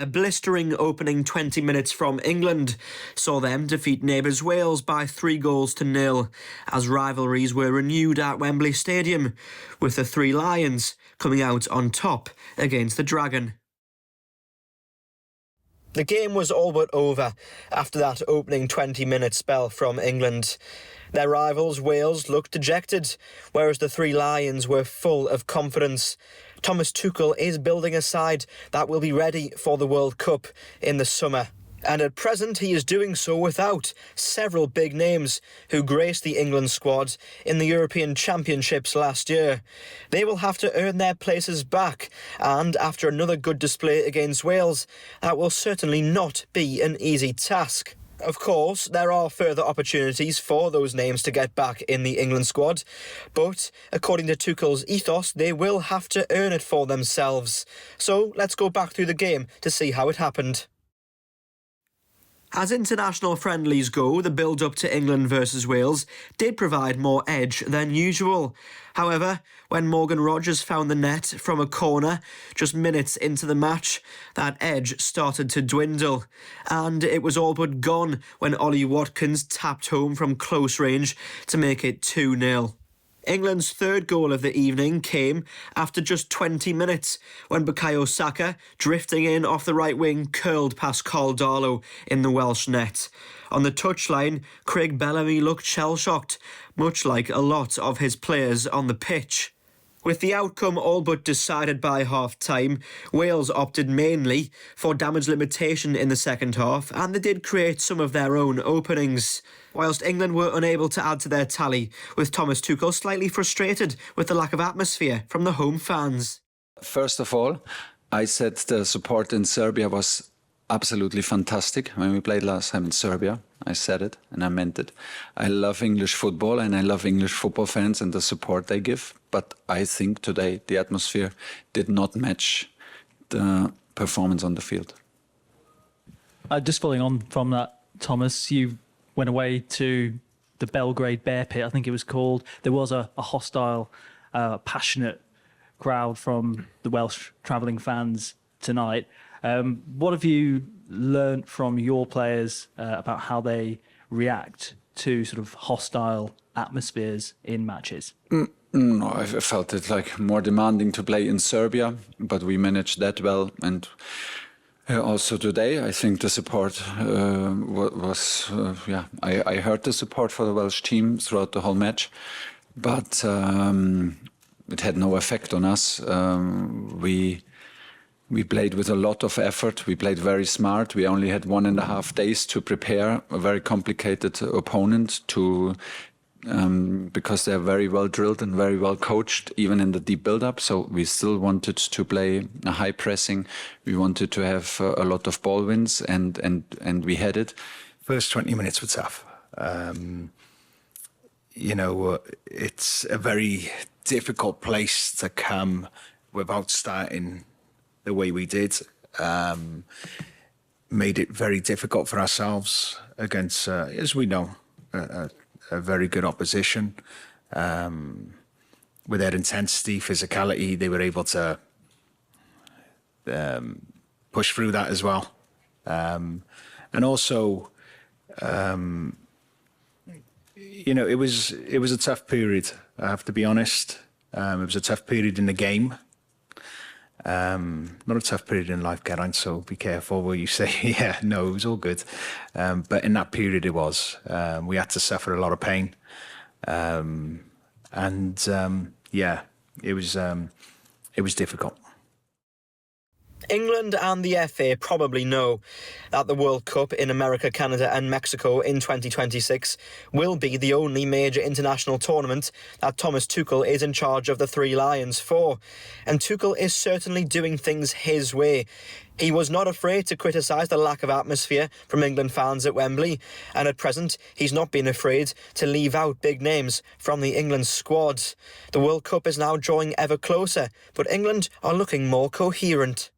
A blistering opening 20 minutes from England saw them defeat neighbours Wales by 3-0 as rivalries were renewed at Wembley Stadium, with the Three Lions coming out on top against the Dragon. The game was all but over after that opening 20-minute spell from England. Their rivals, Wales, looked dejected, whereas the Three Lions were full of confidence. Thomas Tuchel is building a side that will be ready for the World Cup in the summer. And at present, he is doing so without several big names who graced the England squad in the European Championships last year. They will have to earn their places back, and after another good display against Wales, that will certainly not be an easy task. Of course, there are further opportunities for those names to get back in the England squad, but according to Tuchel's ethos, they will have to earn it for themselves. So let's go back through the game to see how it happened. As international friendlies go, the build-up to England versus Wales did provide more edge than usual. However, when Morgan Rogers found the net from a corner just minutes into the match, that edge started to dwindle, and it was all but gone when Ollie Watkins tapped home from close range to make it 2-0. England's third goal of the evening came after just 20 minutes when Bukayo Saka, drifting in off the right wing, curled past Carl Darlow in the Welsh net. On the touchline, Craig Bellamy looked shell-shocked, much like a lot of his players on the pitch. With the outcome all but decided by half-time, Wales opted mainly for damage limitation in the second half, and they did create some of their own openings, whilst England were unable to add to their tally, with Thomas Tuchel slightly frustrated with the lack of atmosphere from the home fans. First of all, I said the support in Serbia was absolutely fantastic. When we played last time in Serbia, I said it and I meant it. I love English football and I love English football fans and the support they give. But I think today the atmosphere did not match the performance on the field. Just following on from that, Thomas, you went away to the Belgrade Bear Pit, I think it was called. There was a hostile, passionate crowd from the Welsh travelling fans tonight. What have you learnt from your players about how they react to sort of hostile atmospheres in matches? No, I felt it like more demanding to play in Serbia, but we managed that well. And also today, I think the support was, I heard the support for the Welsh team throughout the whole match, but it had no effect on us. We played with a lot of effort. We played very smart. We only had 1.5 days to prepare a very complicated opponent because they're very well drilled and very well coached, even in the deep build-up. So we still wanted to play a high pressing. We wanted to have a lot of ball wins, and we had it. First 20 minutes were tough. It's a very difficult place to come without starting the way we did. Made it very difficult for ourselves against, as we know, a very good opposition. With their intensity, physicality, they were able to push through that as well. And also, it was a tough period, I have to be honest. It was a tough period in the game. Not a tough period in life, Geraint, so be careful what you say. Yeah, no, it was all good. But in that period it was. We had to suffer a lot of pain. It was difficult. England and the FA probably know that the World Cup in America, Canada and Mexico in 2026 will be the only major international tournament that Thomas Tuchel is in charge of the Three Lions for. And Tuchel is certainly doing things his way. He was not afraid to criticise the lack of atmosphere from England fans at Wembley, and at present he's not been afraid to leave out big names from the England squad. The World Cup is now drawing ever closer, but England are looking more coherent.